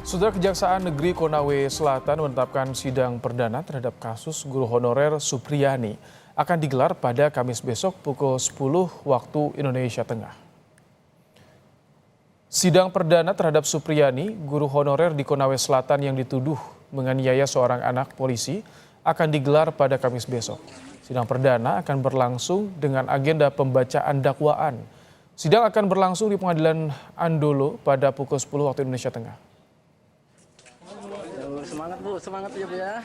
Saudara Kejaksaan Negeri Konawe Selatan menetapkan sidang perdana terhadap kasus guru honorer Supriyani akan digelar pada Kamis besok pukul 10 waktu Indonesia Tengah. Sidang perdana terhadap Supriyani, guru honorer di Konawe Selatan yang dituduh menganiaya seorang anak polisi, akan digelar pada Kamis besok. Sidang perdana akan berlangsung dengan agenda pembacaan dakwaan. Sidang akan berlangsung di Pengadilan Andolo pada pukul 10 waktu Indonesia Tengah. Semangat Bu, semangat ya Bu ya.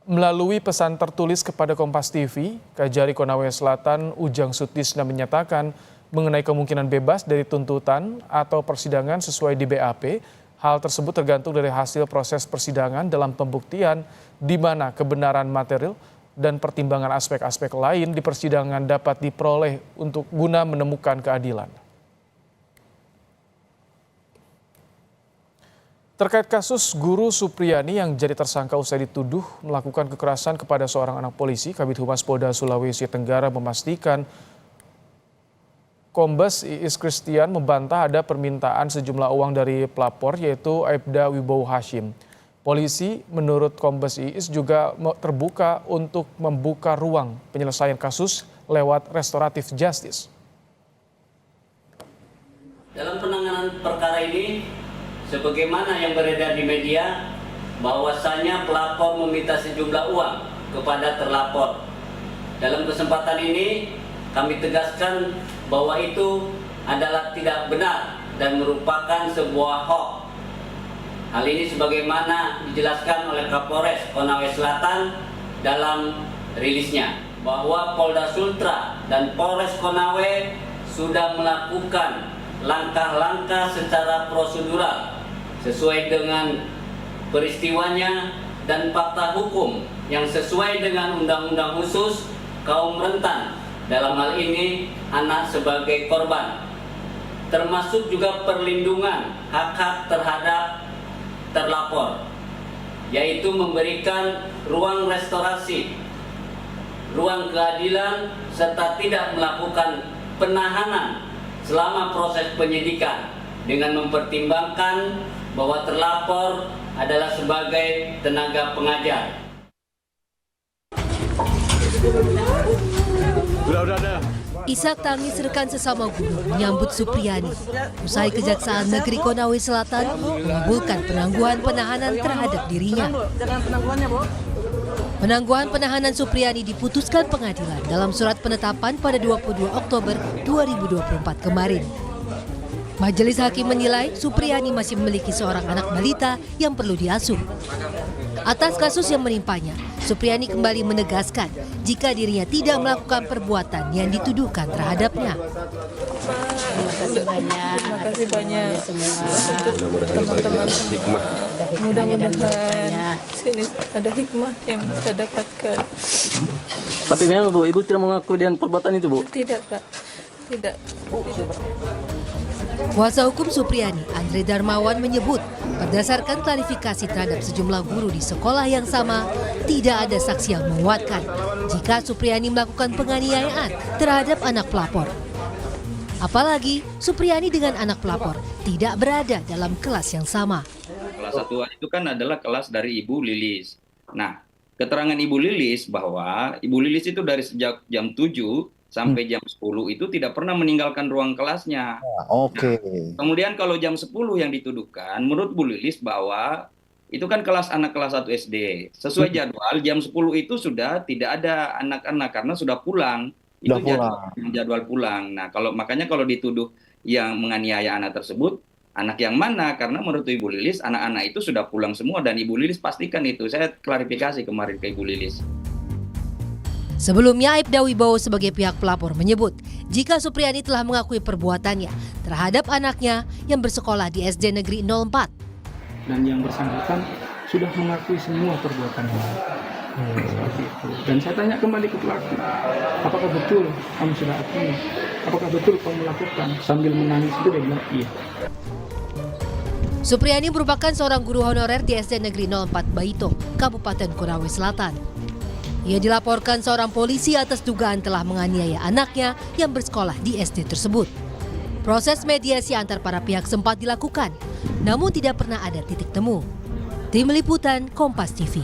Melalui pesan tertulis kepada Kompas TV, Kajari Konawe Selatan Ujang Sutisna menyatakan mengenai kemungkinan bebas dari tuntutan atau persidangan sesuai di BAP, hal tersebut tergantung dari hasil proses persidangan dalam pembuktian di mana kebenaran material dan pertimbangan aspek-aspek lain di persidangan dapat diperoleh untuk guna menemukan keadilan. Terkait kasus guru Supriyani yang jadi tersangka usai dituduh melakukan kekerasan kepada seorang anak polisi, Kabid Humas Polda Sulawesi Tenggara memastikan Kombes Iis Christian membantah ada permintaan sejumlah uang dari pelapor yaitu Aibda Wibowo Hashim. Polisi menurut Kombes Iis juga terbuka untuk membuka ruang penyelesaian kasus lewat restoratif justice. Dalam penanganan perkara ini, sebagaimana yang beredar di media, bahwasanya pelapor meminta sejumlah uang kepada terlapor. Dalam kesempatan ini, kami tegaskan bahwa itu adalah tidak benar dan merupakan sebuah hoax. Hal ini sebagaimana dijelaskan oleh Kapolres Konawe Selatan dalam rilisnya, bahwa Polda Sultra dan Polres Konawe sudah melakukan langkah-langkah secara prosedural sesuai dengan peristiwanya dan fakta hukum yang sesuai dengan undang-undang khusus kaum rentan, dalam hal ini anak sebagai korban, termasuk juga perlindungan hak-hak terhadap terlapor, yaitu memberikan ruang restorasi, ruang keadilan, serta tidak melakukan penahanan selama proses penyidikan dengan mempertimbangkan bahwa terlapor adalah sebagai tenaga pengajar. Isak tangis rekan sesama guru menyambut Supriyani usai Kejaksaan Negeri Konawe Selatan mengabulkan penangguhan penahanan terhadap dirinya. Penangguhan penahanan Supriyani diputuskan pengadilan dalam surat penetapan pada 22 Oktober 2024 kemarin. Majelis Hakim menilai Supriyani masih memiliki seorang anak balita yang perlu diasuh. Atas kasus yang menimpanya, Supriyani kembali menegaskan jika dirinya tidak melakukan perbuatan yang dituduhkan terhadapnya. Terima kasih banyak untuk teman-teman semua. Mudah-mudahan sini ada hikmah yang kita dapatkan. Tapi memang Bu, Ibu tidak mengaku dengan perbuatan itu Bu? Tidak Pak, tidak. Kuasa hukum Supriyani, Andre Darmawan menyebut berdasarkan klarifikasi terhadap sejumlah guru di sekolah yang sama, tidak ada saksi yang menguatkan jika Supriyani melakukan penganiayaan terhadap anak pelapor. Apalagi Supriyani dengan anak pelapor tidak berada dalam kelas yang sama. Kelas 1 itu kan adalah kelas dari Ibu Lilis. Nah, keterangan Ibu Lilis bahwa Ibu Lilis itu dari sejak jam 7 sampai jam 10 itu tidak pernah meninggalkan ruang kelasnya. Oke. Nah, kemudian kalau jam 10 yang dituduhkan, menurut Bu Lilis bahwa itu kan kelas anak kelas 1 SD. Sesuai jadwal, jam 10 itu sudah tidak ada anak-anak karena sudah pulang. Itu jadwal pulang. Nah, makanya kalau dituduh yang menganiaya anak tersebut, anak yang mana? Karena menurut Ibu Lilis, anak-anak itu sudah pulang semua dan Ibu Lilis pastikan itu. Saya klarifikasi kemarin ke Ibu Lilis. Sebelumnya, Aibda Wibowo sebagai pihak pelapor menyebut jika Supriyani telah mengakui perbuatannya terhadap anaknya yang bersekolah di SD Negeri 04. Dan yang bersangkutan sudah mengakui semua perbuatannya. Seperti itu. Dan saya tanya kembali ke pelaku, apakah betul kamu sudah akui? Apakah betul kamu melakukan? Sambil menangis itu dia bilang iya. Supriyani merupakan seorang guru honorer di SD Negeri 04 Baito, Kabupaten Konawe Selatan. Ia dilaporkan seorang polisi atas dugaan telah menganiaya anaknya yang bersekolah di SD tersebut. Proses mediasi antar para pihak sempat dilakukan, namun tidak pernah ada titik temu. Tim Liputan Kompas TV.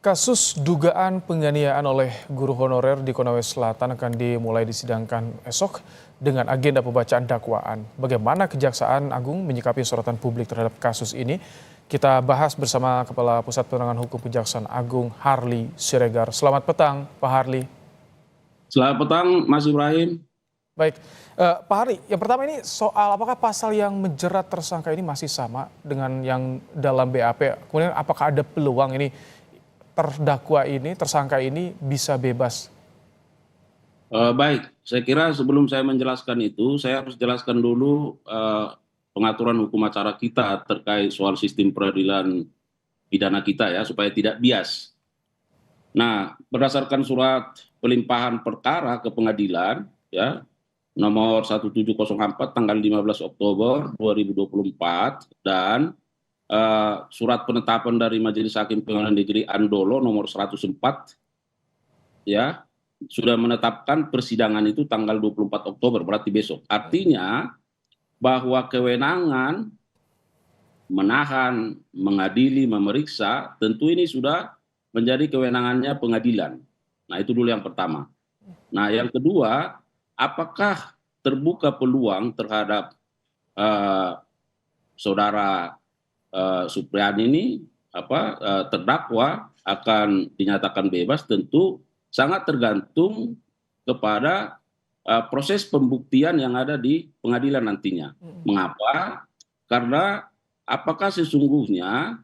Kasus dugaan penganiayaan oleh guru honorer di Konawe Selatan akan dimulai disidangkan esok dengan agenda pembacaan dakwaan. Bagaimana Kejaksaan Agung menyikapi sorotan publik terhadap kasus ini? Kita bahas bersama Kepala Pusat Penerangan Hukum Kejaksaan Agung, Harli Siregar. Selamat petang, Pak Harli. Selamat petang, Mas Ibrahim. Baik, Pak Harli, yang pertama ini soal apakah pasal yang menjerat tersangka ini masih sama dengan yang dalam BAP? Kemudian apakah ada peluang ini terdakwa ini, tersangka ini bisa bebas? Baik, saya kira sebelum saya menjelaskan itu, saya harus jelaskan dulu pengaturan hukum acara kita terkait soal sistem peradilan pidana kita ya, supaya tidak bias. Nah, berdasarkan surat pelimpahan perkara ke pengadilan ya, nomor 1704 tanggal 15 Oktober 2024 dan surat penetapan dari Majelis Hakim Pengadilan Negeri Andolo nomor 104 ya, sudah menetapkan persidangan itu tanggal 24 Oktober, berarti besok. Artinya bahwa kewenangan menahan, mengadili, memeriksa tentu ini sudah menjadi kewenangannya pengadilan. Nah, itu dulu yang pertama. Nah, yang kedua, apakah terbuka peluang terhadap saudara Supriyani ini terdakwa akan dinyatakan bebas? Tentu sangat tergantung kepada proses pembuktian yang ada di pengadilan nantinya. Mengapa? Karena apakah sesungguhnya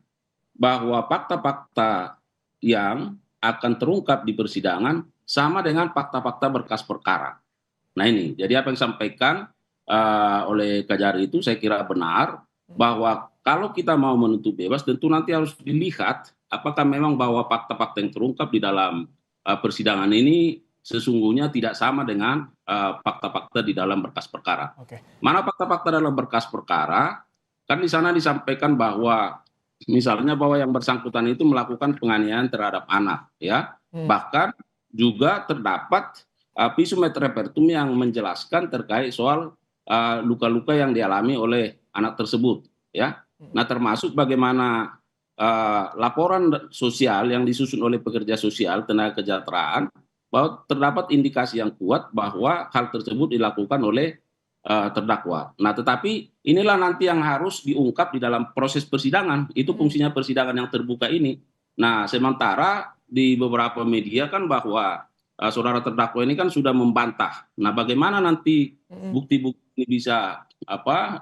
bahwa fakta-fakta yang akan terungkap di persidangan sama dengan fakta-fakta berkas perkara. Nah ini, jadi apa yang disampaikan oleh Kajari itu saya kira benar, bahwa kalau kita mau menuntut bebas tentu nanti harus dilihat apakah memang bahwa fakta-fakta yang terungkap di dalam persidangan ini sesungguhnya tidak sama dengan fakta-fakta di dalam berkas perkara. Mana fakta-fakta dalam berkas perkara? Kan di sana disampaikan bahwa misalnya bahwa yang bersangkutan itu melakukan penganiayaan terhadap anak ya. Bahkan juga terdapat visum et repertum yang menjelaskan terkait soal luka-luka yang dialami oleh anak tersebut ya. Nah, termasuk bagaimana laporan sosial yang disusun oleh pekerja sosial tenaga kesejahteraan bahwa terdapat indikasi yang kuat bahwa hal tersebut dilakukan oleh terdakwa. Nah, tetapi inilah nanti yang harus diungkap di dalam proses persidangan. Itu fungsinya persidangan yang terbuka ini. Nah, sementara di beberapa media kan bahwa saudara terdakwa ini kan sudah membantah. Nah, bagaimana nanti bukti-bukti ini bisa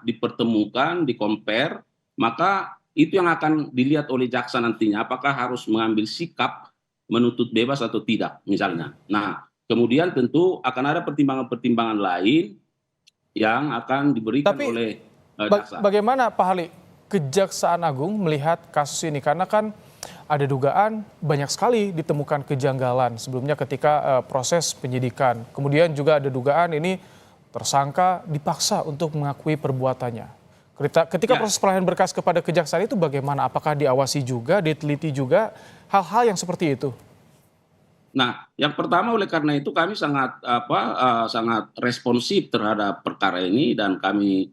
dipertemukan, di-compare, maka itu yang akan dilihat oleh jaksa nantinya, apakah harus mengambil sikap menuntut bebas atau tidak misalnya. Nah, kemudian tentu akan ada pertimbangan-pertimbangan lain yang akan diberikan oleh jaksa. Bagaimana Pak Harli, Kejaksaan Agung melihat kasus ini? Karena kan ada dugaan banyak sekali ditemukan kejanggalan sebelumnya ketika proses penyidikan. Kemudian juga ada dugaan ini tersangka dipaksa untuk mengakui perbuatannya. Ketika proses pelayanan berkas kepada kejaksaan itu bagaimana? Apakah diawasi juga, diteliti juga hal-hal yang seperti itu? Nah, yang pertama oleh karena itu kami sangat responsif terhadap perkara ini dan kami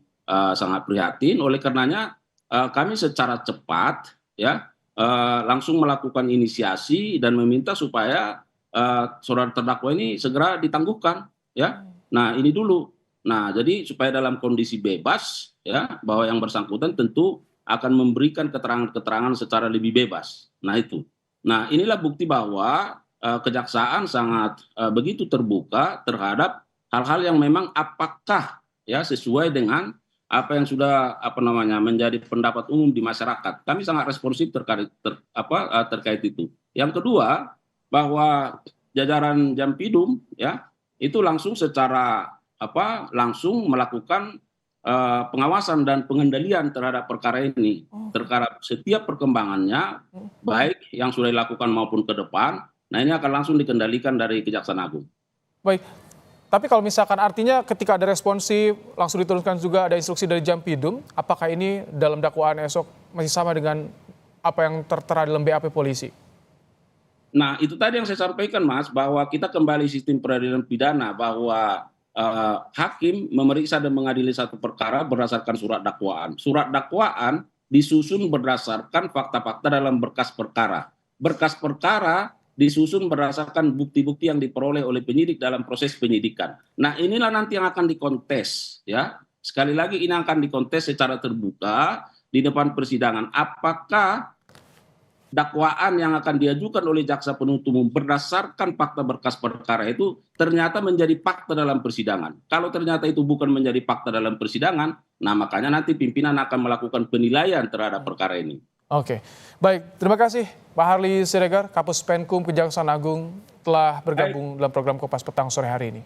sangat prihatin. Oleh karenanya kami secara cepat ya langsung melakukan inisiasi dan meminta supaya saudara terdakwa ini segera ditangguhkan ya. Nah, ini dulu. Nah, jadi supaya dalam kondisi bebas ya, bahwa yang bersangkutan tentu akan memberikan keterangan-keterangan secara lebih bebas. Nah, itu. Nah, inilah bukti bahwa kejaksaan sangat begitu terbuka terhadap hal-hal yang memang apakah ya sesuai dengan apa yang sudah menjadi pendapat umum di masyarakat. Kami sangat responsif terkait itu. Yang kedua, bahwa jajaran Jampidum ya itu langsung langsung melakukan pengawasan dan pengendalian terhadap perkara ini, terhadap setiap perkembangannya, baik yang sudah dilakukan maupun ke depan. Nah, ini akan langsung dikendalikan dari Kejaksaan Agung. Baik, tapi kalau misalkan artinya ketika ada responsif, langsung diturunkan juga ada instruksi dari Jampidum, apakah ini dalam dakwaan esok masih sama dengan apa yang tertera dalam BAP polisi? Nah, itu tadi yang saya sampaikan, Mas, bahwa kita kembali sistem peradilan pidana, bahwa hakim memeriksa dan mengadili satu perkara berdasarkan surat dakwaan. Surat dakwaan disusun berdasarkan fakta-fakta dalam berkas perkara. Berkas perkara disusun berdasarkan bukti-bukti yang diperoleh oleh penyidik dalam proses penyidikan. Nah, inilah nanti yang akan dikontes, ya. Sekali lagi ini akan dikontes secara terbuka di depan persidangan. Apakah dakwaan yang akan diajukan oleh jaksa penuntut umum berdasarkan fakta berkas perkara itu ternyata menjadi fakta dalam persidangan. Kalau ternyata itu bukan menjadi fakta dalam persidangan, nah makanya nanti pimpinan akan melakukan penilaian terhadap perkara ini. Oke, baik. Terima kasih Pak Harli Siregar, Kapus Penkum Kejaksaan Agung telah bergabung dalam program Kompas Petang sore hari ini.